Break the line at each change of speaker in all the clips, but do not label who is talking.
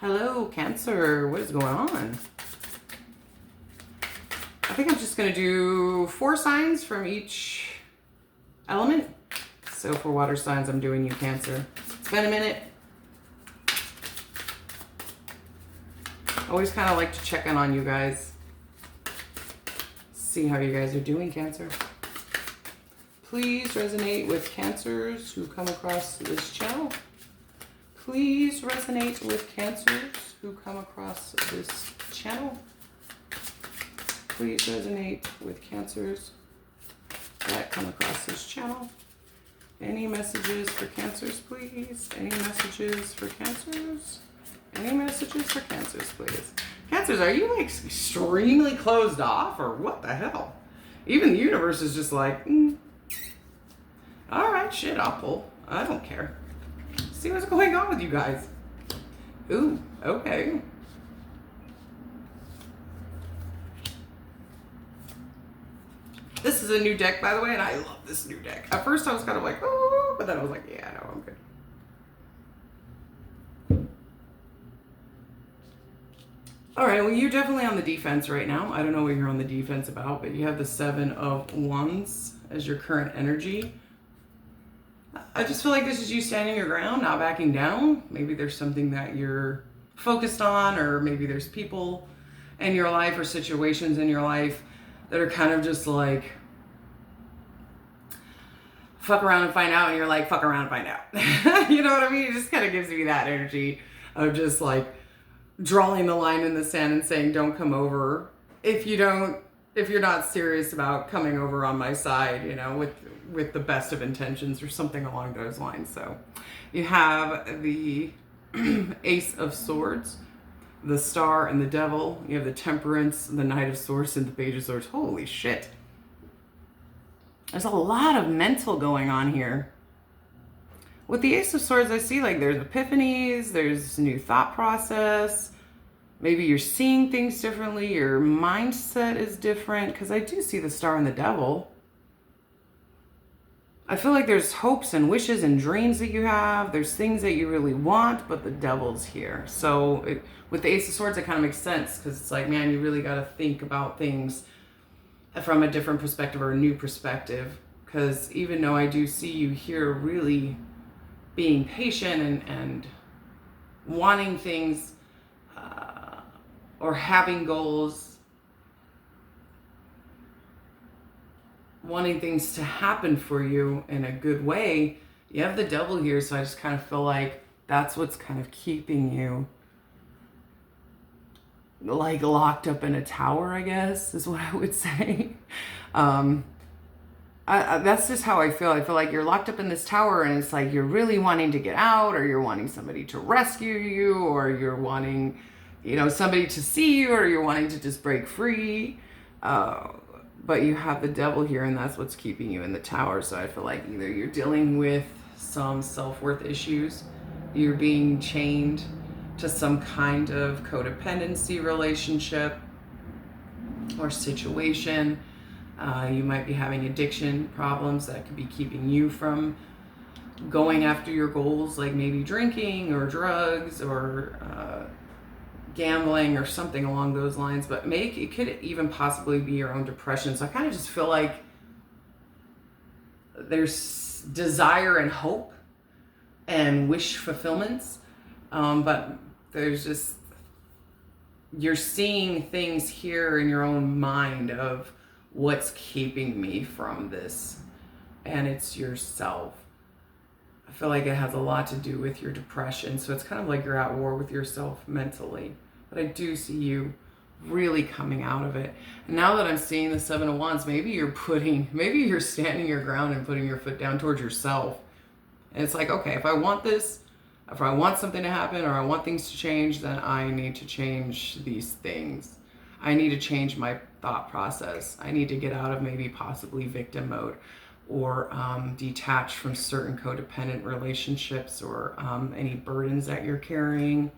Hello, Cancer. What is going on? I think I'm just going to do 4 signs from each element. So for water signs, I'm doing you, Cancer. It's been a minute. Always kind of like to check in on you guys. See how you guys are doing, Cancer. Please resonate with Cancers who come across this channel. Please resonate with Cancers who come across this channel. Please resonate with Cancers that come across this channel. Any messages for Cancers, please? Any messages for Cancers? Any messages for Cancers, please? Cancers, are you like extremely closed off or what the hell? Even the universe is just like, all right, shit, I'll pull. I don't care. See what's going on with you guys. Ooh, okay. This is a new deck, by the way, and I love this new deck. At first, I was kind of like, oh, but then I was like, yeah, no, I'm good. All right, well, you're definitely on the defense right now. I don't know what you're on the defense about, but you have the 7 of Wands as your current energy. I just feel like this is you standing your ground, not backing down. Maybe there's something that you're focused on, or maybe there's people in your life or situations in your life that are kind of just like, fuck around and find out, and you're like, fuck around and find out. You know what I mean? It just kind of gives me that energy of just like drawing the line in the sand and saying, don't come over if you're not serious about coming over on my side, you know, with the best of intentions or something along those lines. So you have the Ace of Swords, the Star and the Devil. You have the Temperance, the Knight of Swords, and the Page of Swords. Holy shit. There's a lot of mental going on here. With the Ace of Swords, I see like there's epiphanies, there's new thought process. Maybe you're seeing things differently. Your mindset is different, because I do see the Star and the Devil. I feel like there's hopes and wishes and dreams that you have. There's things that you really want, but the Devil's here. So with the Ace of Swords, it kind of makes sense, because it's like, man, you really got to think about things from a different perspective or a new perspective. Because even though I do see you here really being patient and wanting things or having goals, wanting things to happen for you in a good way, you have the Devil here. So I just kind of feel like that's what's kind of keeping you like locked up in a tower, I guess, is what I would say. That's just how I feel. I feel like you're locked up in this tower, and it's like you're really wanting to get out, or you're wanting somebody to rescue you, or you're wanting, you know, somebody to see you, or you're wanting to just break free. But you have the Devil here, and that's what's keeping you in the tower. So I feel like either you're dealing with some self-worth issues, you're being chained to some kind of codependency relationship or situation. You might be having addiction problems that could be keeping you from going after your goals, like maybe drinking or drugs or gambling or something along those lines. But it could even possibly be your own depression. So I kind of just feel like there's desire and hope and wish fulfillments, but there's just, you're seeing things here in your own mind of what's keeping me from this, and it's yourself. I feel like it has a lot to do with your depression. So it's kind of like you're at war with yourself mentally. But I do see you really coming out of it. And now that I'm seeing the 7 of Wands, maybe you're standing your ground and putting your foot down towards yourself. And it's like, okay, if I want this, if I want something to happen, or I want things to change, then I need to change these things. I need to change my thought process. I need to get out of maybe possibly victim mode, or detach from certain codependent relationships, or any burdens that you're carrying,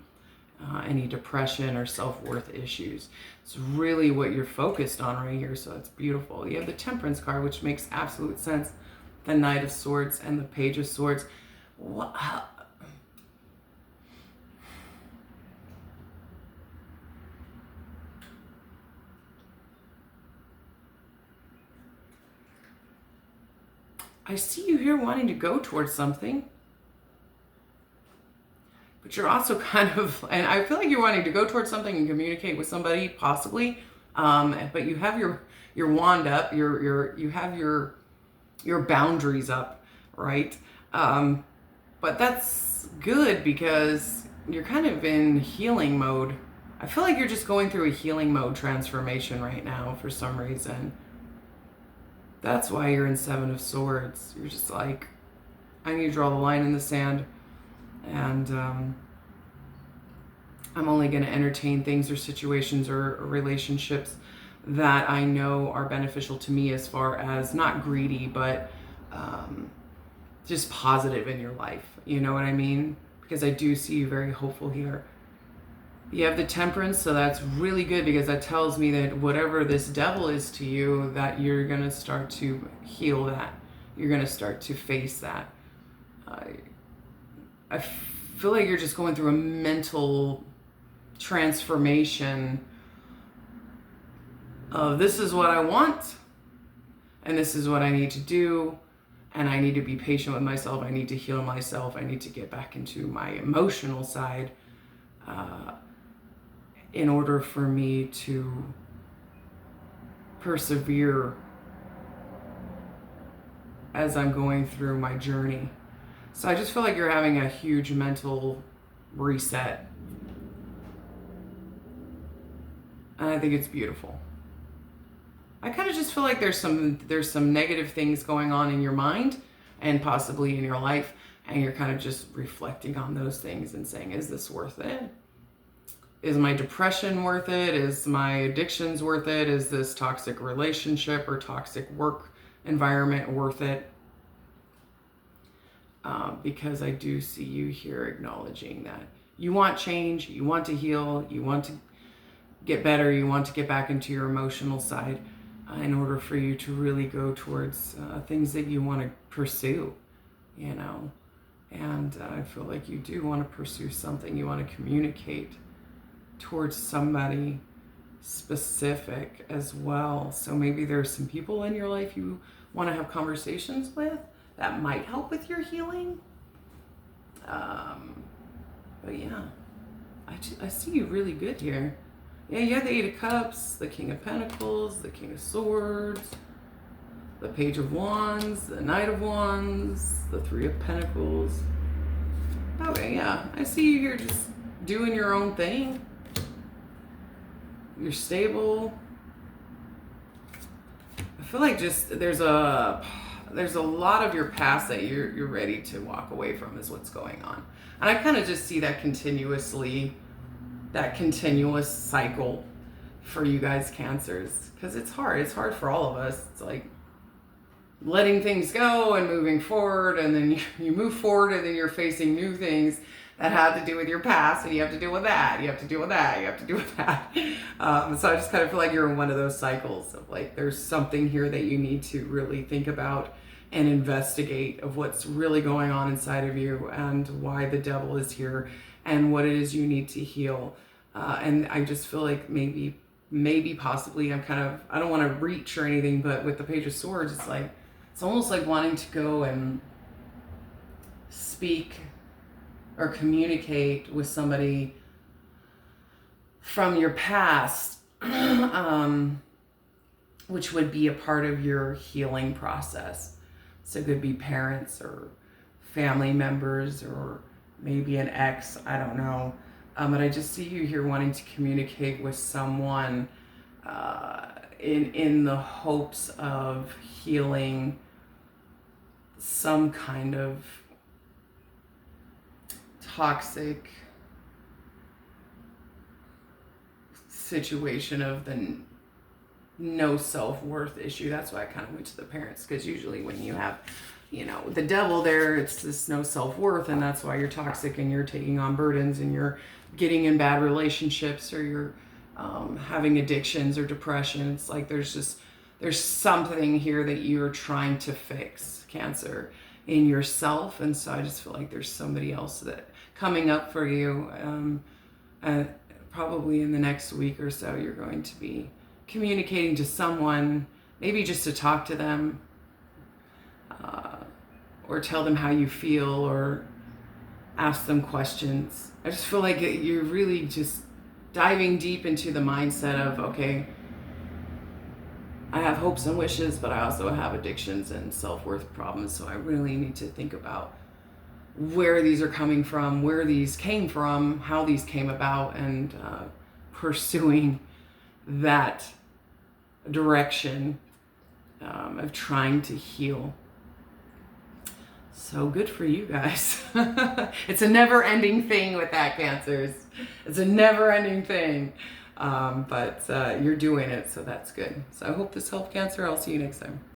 any depression or self-worth issues. It's really what you're focused on right here. So it's beautiful. You have the Temperance card, which makes absolute sense. The Knight of Swords and the Page of Swords. I see you here wanting to go towards something, but you're also kind of, and I feel like you're wanting to go towards something and communicate with somebody, possibly. But you have your wand up, you have your boundaries up, right? But that's good because you're kind of in healing mode. I feel like you're just going through a healing mode transformation right now for some reason. That's why you're in Seven of Swords. You're just like, I need to draw the line in the sand, and I'm only going to entertain things or situations or relationships that I know are beneficial to me, as far as not greedy, but just positive in your life. You know what I mean? Because I do see you very hopeful here. You have the Temperance, so that's really good, because that tells me that whatever this devil is to you, that you're going to start to heal that. You're going to start to face that. I feel like you're just going through a mental transformation of, this is what I want, and this is what I need to do, and I need to be patient with myself. I need to heal myself. I need to get back into my emotional side, in order for me to persevere as I'm going through my journey. So I just feel like you're having a huge mental reset. And I think it's beautiful. I kind of just feel like there's some negative things going on in your mind and possibly in your life, and you're kind of just reflecting on those things and saying, is this worth it? Is my depression worth it? Is my addictions worth it? Is this toxic relationship or toxic work environment worth it? Because I do see you here acknowledging that you want change, you want to heal, you want to get better, you want to get back into your emotional side, in order for you to really go towards things that you want to pursue, you know. And I feel like you do want to pursue something. You want to communicate towards somebody specific as well. So maybe there's some people in your life you want to have conversations with that might help with your healing. But yeah, I see you really good here. Yeah, you have the Eight of Cups, the King of Pentacles, the King of Swords, the Page of Wands, the Knight of Wands, the Three of Pentacles. Okay, yeah, I see you here just doing your own thing. You're stable. I feel like just there's a lot of your past that you're ready to walk away from, is what's going on. And I kind of just see that continuous cycle for you guys, Cancers, because it's hard for all of us. It's like letting things go and moving forward, and then you move forward, and then you're facing new things that have to do with your past, and you have to deal with that, you have to deal with that, you have to deal with that. So I just kind of feel like you're in one of those cycles of like, there's something here that you need to really think about and investigate, of what's really going on inside of you, and why the devil is here, and what it is you need to heal. And I just feel like maybe possibly I don't want to reach or anything, but with the Page of Swords, it's almost like wanting to go and speak or communicate with somebody from your past, which would be a part of your healing process. So it could be parents or family members, or maybe an ex, I don't know. But I just see you here wanting to communicate with someone in the hopes of healing some kind of toxic situation of the no self-worth issue. That's why I kind of went to the parents, because usually when you have, the devil there, it's this no self-worth, and that's why you're toxic, and you're taking on burdens, and you're getting in bad relationships, or you're having addictions or depression. It's like there's something here that you're trying to fix, Cancer, in yourself. And so I just feel like there's somebody else that coming up for you, probably in the next week or so. You're going to be communicating to someone, maybe just to talk to them, or tell them how you feel, or ask them questions. I just feel like you're really just diving deep into the mindset of, okay, I have hopes and wishes, but I also have addictions and self-worth problems. So I really need to think about where these are coming from, where these came from, how these came about, and pursuing that direction of trying to heal. So good for you guys. It's a never-ending thing with that, Cancers. It's a never-ending thing. But you're doing it, so that's good. So I hope this helped, Cancer. I'll see you next time.